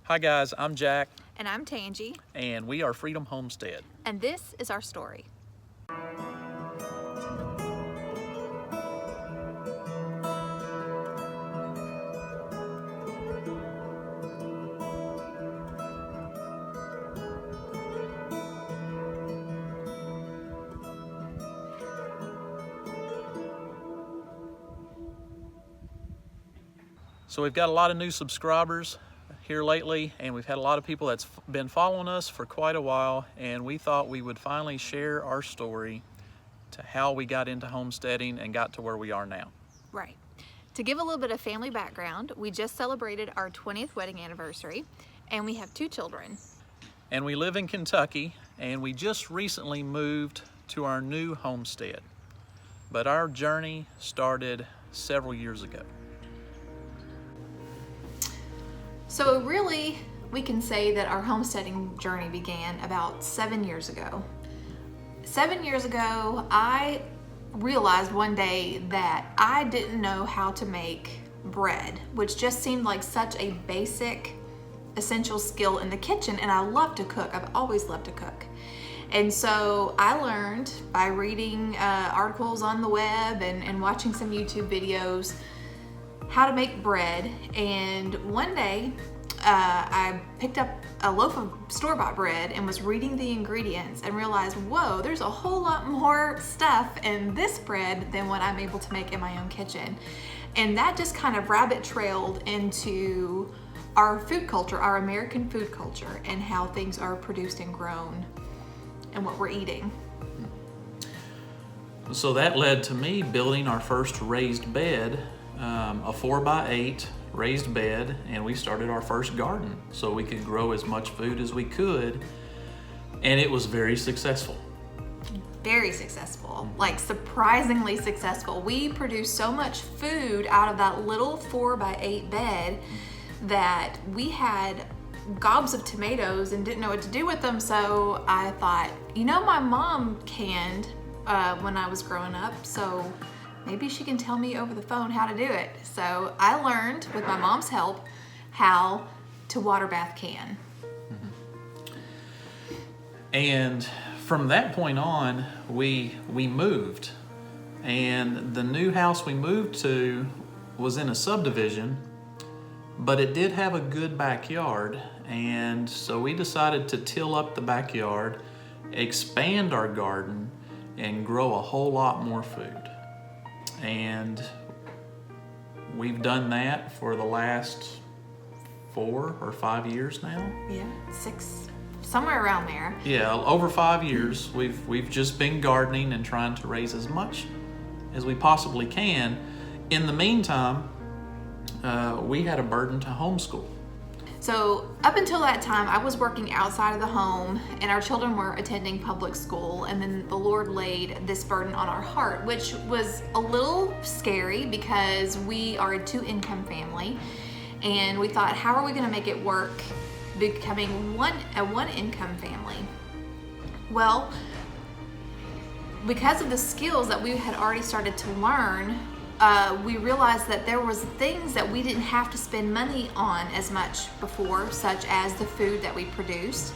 Hi guys, I'm Jack. And I'm Tangie. And we are Freedom Homestead. And this is our story. So we've got a lot of new subscribers here lately, and we've had a lot of people that's been following us for quite a while, and we thought we would finally share our story to how we got into homesteading and got to where we are now. Right. To give a little bit of family background, we just celebrated our 20th wedding anniversary, and we have 2 children. And we live in Kentucky, and we just recently moved to our new homestead. But our journey started several years ago. So really, we can say that our homesteading journey began about 7 years ago. 7 years ago, I realized one day that I didn't know how to make bread, which just seemed like such a basic, essential skill in the kitchen, and I love to cook. I've always loved to cook. And so I learned by reading articles on the web and watching some YouTube videos how to make bread. And one day I picked up a loaf of store-bought bread and was reading the ingredients and realized, whoa, there's a whole lot more stuff in this bread than what I'm able to make in my own kitchen. And that just kind of rabbit trailed into our food culture, our American food culture, and how things are produced and grown and what we're eating. So that led to me building our first raised bed, a 4x8 raised bed, and we started our first garden so we could grow as much food as we could, and it was very successful. Very successful, like surprisingly successful. We produced so much food out of that little 4x8 bed that we had gobs of tomatoes and didn't know what to do with them. So I thought, my mom canned when I was growing up, so maybe she can tell me over the phone how to do it. So I learned with my mom's help how to water bath can. And from that point on, we moved. And the new house we moved to was in a subdivision, but it did have a good backyard. And so we decided to till up the backyard, expand our garden, and grow a whole lot more food. And we've done that for the last 4 or 5 years now. Yeah, 6, somewhere around there. Yeah, over 5 years, we've just been gardening and trying to raise as much as we possibly can. In the meantime, we had a burden to homeschool. So up until that time, I was working outside of the home and our children were attending public school, and then the Lord laid this burden on our heart, which was a little scary because we are a 2-income family, and we thought, how are we going to make it work becoming a 1-income family? Well, because of the skills that we had already started to learn, we realized that there was things that we didn't have to spend money on as much before, such as the food that we produced.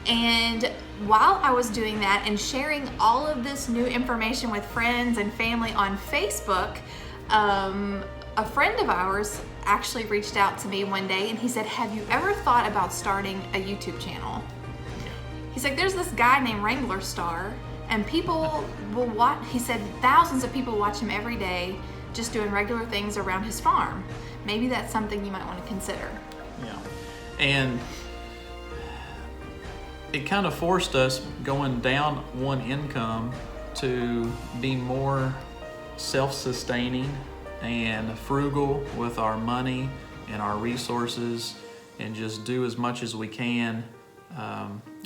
And while I was doing that and sharing all of this new information with friends and family on Facebook, a friend of ours actually reached out to me one day and he said, have you ever thought about starting a YouTube channel? He's like, there's this guy named Wrangler Star, and people will watch, he said thousands of people watch him every day just doing regular things around his farm. Maybe that's something you might want to consider. Yeah, and it kind of forced us going down one income to be more self-sustaining and frugal with our money and our resources, and just do as much as we can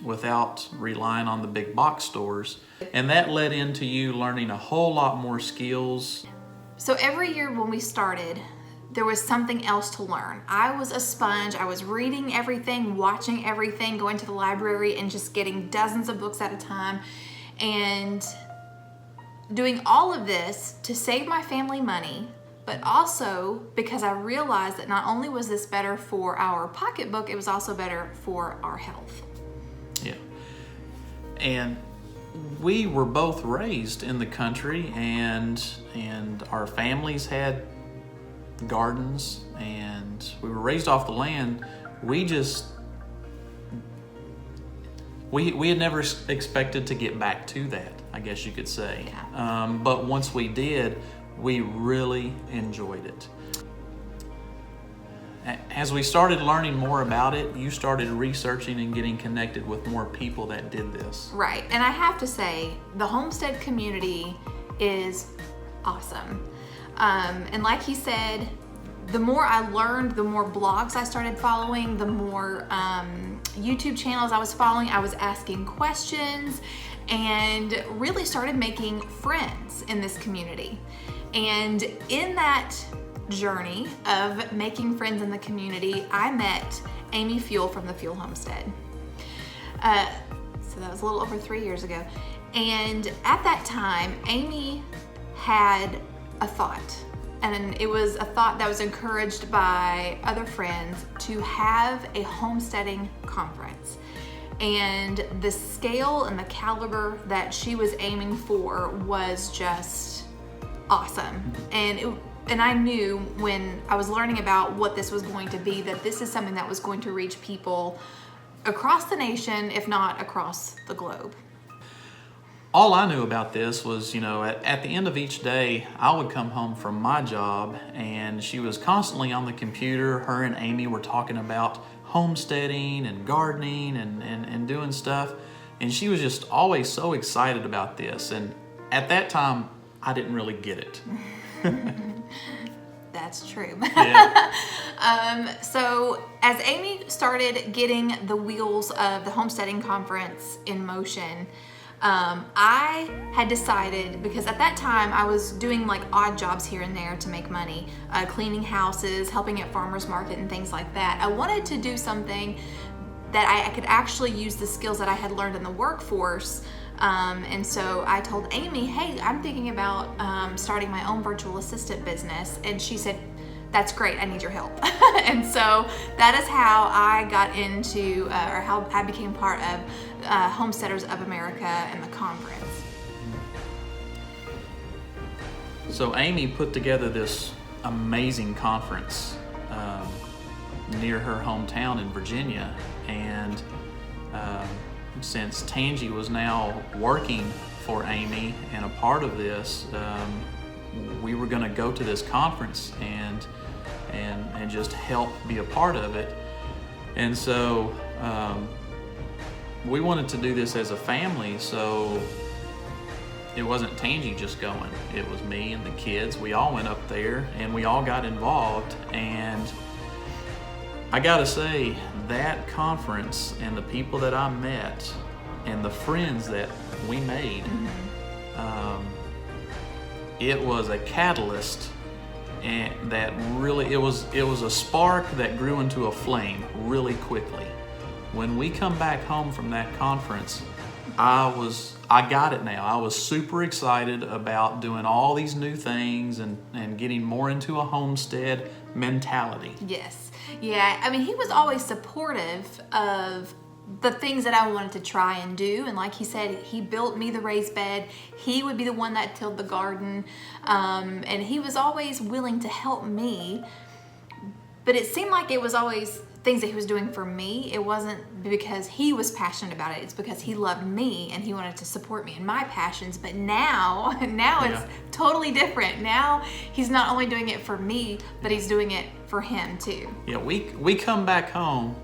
without relying on the big box stores. And that led into you learning a whole lot more skills. So every year when we started, there was something else to learn. I was a sponge. I was reading everything, watching everything, going to the library and just getting dozens of books at a time, and doing all of this to save my family money, but also because I realized that not only was this better for our pocketbook, it was also better for our health. Yeah. And we were both raised in the country, and our families had gardens, and we were raised off the land. We had never expected to get back to that, I guess you could say. Yeah. But once we did, we really enjoyed it. As we started learning more about it, you started researching and getting connected with more people that did this. Right. And I have to say, the homestead community is awesome. And like he said, the more I learned, the more blogs I started following, the more YouTube channels I was following, I was asking questions and really started making friends in this community. And in that journey of making friends in the community, I met Amy Fuel from the Fuel Homestead. So that was a little over 3 years ago. And at that time, Amy had a thought. And it was a thought that was encouraged by other friends to have a homesteading conference. And the scale and the caliber that she was aiming for was just awesome. And I knew when I was learning about what this was going to be, that this is something that was going to reach people across the nation, if not across the globe. All I knew about this was, at the end of each day, I would come home from my job, and she was constantly on the computer. Her and Amy were talking about homesteading and gardening and doing stuff. And she was just always so excited about this. And at that time, I didn't really get it. That's true. Yeah. So as Amy started getting the wheels of the homesteading conference in motion, I had decided, because at that time I was doing like odd jobs here and there to make money, cleaning houses, helping at farmers market and things like that. I wanted to do something that I could actually use the skills that I had learned in the workforce. And so I told Amy, hey, I'm thinking about starting my own virtual assistant business. And she said, that's great, I need your help. And so that is how I got into, or how I became part of Homesteaders of America and the conference. So Amy put together this amazing conference near her hometown in Virginia. And since Tangi was now working for Amy and a part of this, we were going to go to this conference and just help be a part of it. And so we wanted to do this as a family, so it wasn't Tangi just going. It was me and the kids. We all went up there and we all got involved. And I gotta say, that conference and the people that I met and the friends that we made, it was a catalyst, and that really, it was a spark that grew into a flame really quickly. When we come back home from that conference, I got it now. I was super excited about doing all these new things and getting more into a homestead mentality. Yes. Yeah. I mean, he was always supportive of the things that I wanted to try and do. And like he said, he built me the raised bed. He would be the one that tilled the garden. And he was always willing to help me. But it seemed like it was always things that he was doing for me. It wasn't because he was passionate about it. It's because he loved me and he wanted to support me in my passions. But now it's totally different. Now he's not only doing it for me, but he's doing it for him too. Yeah, we come back home,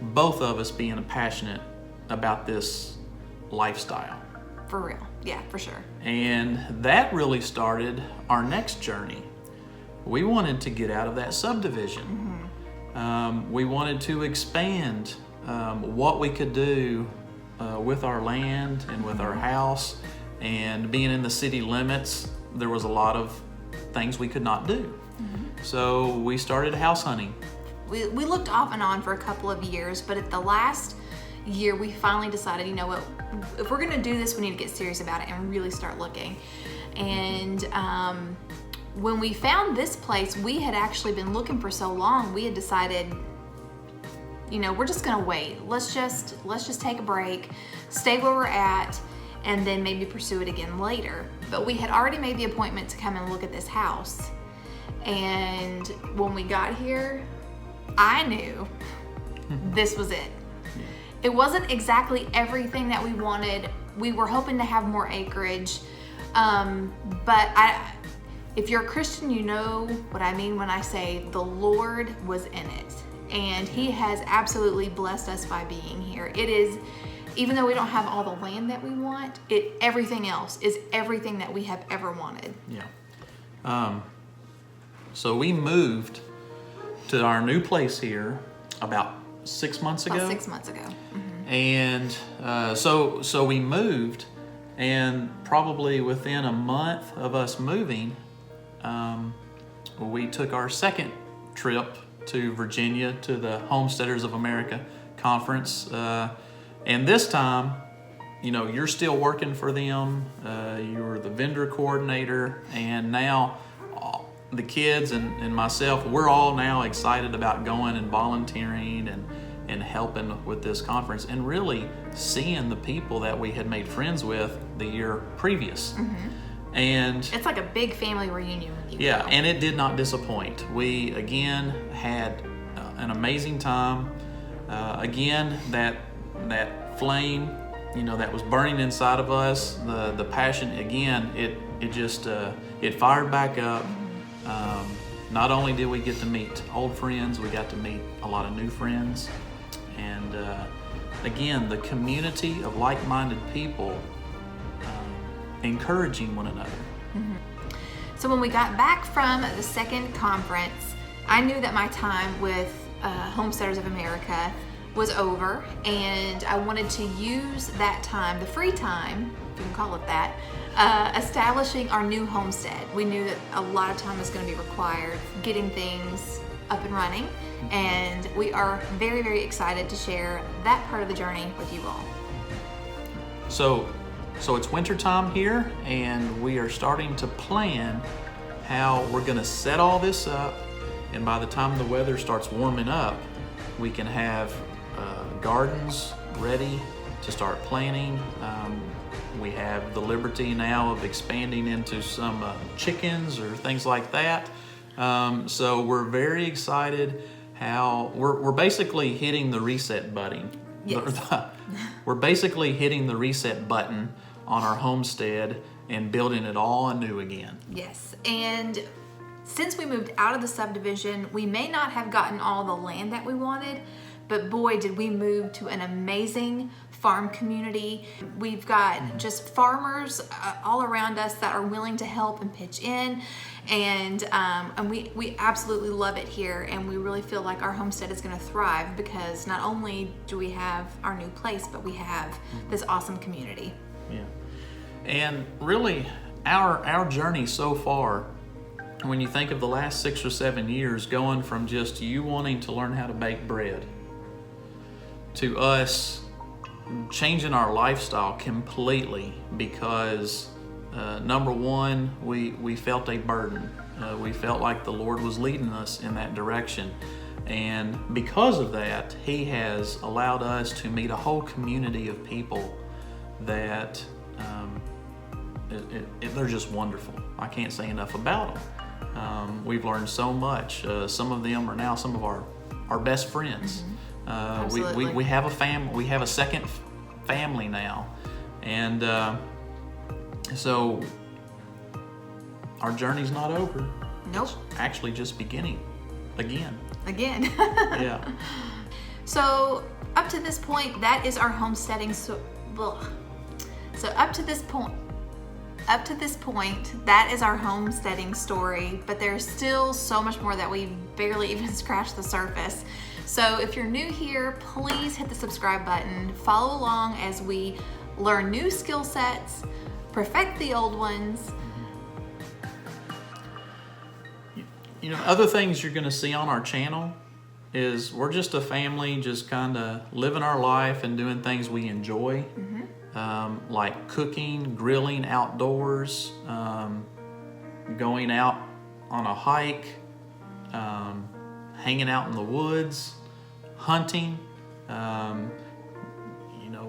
both of us being passionate about this lifestyle. For real. Yeah, for sure. And that really started our next journey. We wanted to get out of that subdivision. We wanted to expand what we could do with our land and with our house. And being in the city limits, there was a lot of things we could not do. So we started house hunting. We looked off and on for a couple of years, but at the last year, we finally decided, you know what, if we're gonna do this, we need to get serious about it and really start looking. And when we found this place, we had actually been looking for so long, we had decided, we're just gonna wait. Let's just take a break, stay where we're at, and then maybe pursue it again later. But we had already made the appointment to come and look at this house. And when we got here, I knew this was it. It wasn't exactly everything that we wanted. We were hoping to have more acreage, but if you're a Christian, you know what I mean when I say the Lord was in it. And He has absolutely blessed us by being here. It is, even though we don't have all the land that we want, everything else is everything that we have ever wanted. Yeah. So we moved to our new place here about 6 months ago. About 6 months ago. Mm-hmm. And so we moved, and probably within a month of us moving, we took our second trip to Virginia to the Homesteaders of America conference. And this time, you're still working for them. You're the vendor coordinator, and now the kids and myself, we're all now excited about going and volunteering and helping with this conference, and really seeing the people that we had made friends with the year previous. Mm-hmm. And it's like a big family reunion with you. Yeah, and it did not disappoint. We again had an amazing time. Again, that flame, that was burning inside of us, the passion. Again, it fired back up. Not only did we get to meet old friends, we got to meet a lot of new friends, and again, the community of like-minded people encouraging one another. Mm-hmm. So when we got back from the second conference, I knew that my time with Homesteaders of America was over, and I wanted to use that time, the free time, if you can call it that, establishing our new homestead. We knew that a lot of time was going to be required getting things up and running, and we are very, very excited to share that part of the journey with you all. So it's wintertime here, and we are starting to plan how we're going to set all this up, and by the time the weather starts warming up, we can have gardens ready to start planting. We have the liberty now of expanding into some chickens or things like that. So we're very excited how we're basically hitting the reset button. Yes. We're basically hitting the reset button on our homestead and building it all anew again. Yes, and since we moved out of the subdivision, we may not have gotten all the land that we wanted, but boy, did we move to an amazing farm community. We've got just farmers all around us that are willing to help and pitch in, and we absolutely love it here, and we really feel like our homestead is going to thrive because not only do we have our new place, but we have this awesome community. Yeah, and really our journey so far, when you think of the last 6 or 7 years, going from just you wanting to learn how to bake bread to us changing our lifestyle completely because number one, we felt a burden. We felt like the Lord was leading us in that direction, and because of that, He has allowed us to meet a whole community of people that they're just wonderful. I can't say enough about them. We've learned so much. Some of them are now some of our best friends. Mm-hmm. We have a family. We have a second family now, and so our journey's not over. Nope. It's actually just beginning again. Yeah. So up to this point, that is our homesteading. So up to this point, that is our homesteading story. But there's still so much more that we barely even scratched the surface. So if you're new here, please hit the subscribe button. Follow along as we learn new skill sets, perfect the old ones. Other things you're going to see on our channel is we're just a family just kind of living our life and doing things we enjoy, like cooking, grilling outdoors, going out on a hike, hanging out in the woods, hunting.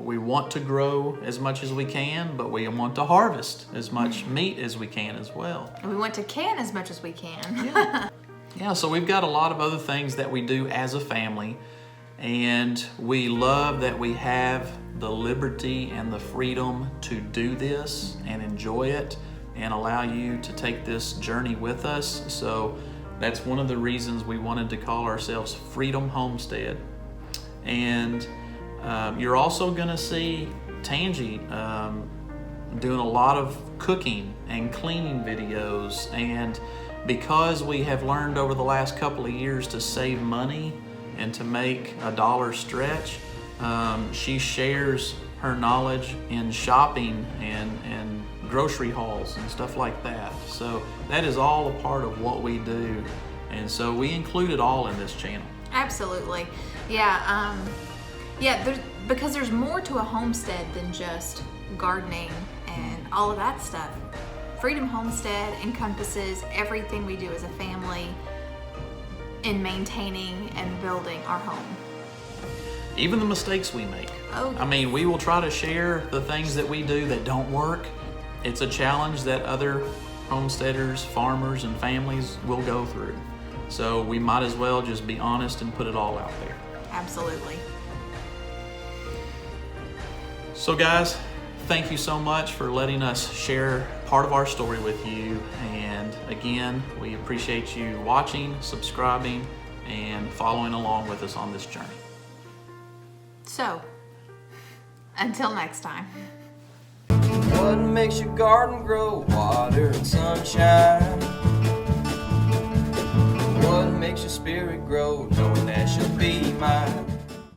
We want to grow as much as we can, but we want to harvest as much meat as we can as well. And we want to can as much as we can. Yeah, so we've got a lot of other things that we do as a family, and we love that we have the liberty and the freedom to do this and enjoy it and allow you to take this journey with us. So that's one of the reasons we wanted to call ourselves Freedom Homestead. And you're also going to see Tangi doing a lot of cooking and cleaning videos. And because we have learned over the last couple of years to save money and to make a dollar stretch, she shares her knowledge in shopping and grocery hauls and stuff like that. So that is all a part of what we do. And so we include it all in this channel. Absolutely. Because there's more to a homestead than just gardening and all of that stuff. Freedom Homestead encompasses everything we do as a family in maintaining and building our home. Even the mistakes we make. Oh. I mean, we will try to share the things that we do that don't work. It's a challenge that other homesteaders, farmers, and families will go through. So we might as well just be honest and put it all out there. Absolutely. So guys, thank you so much for letting us share part of our story with you. And again, we appreciate you watching, subscribing, and following along with us on this journey. So, until next time. What makes your garden grow? Water and sunshine. What makes your spirit grow? Knowing that you'll be mine.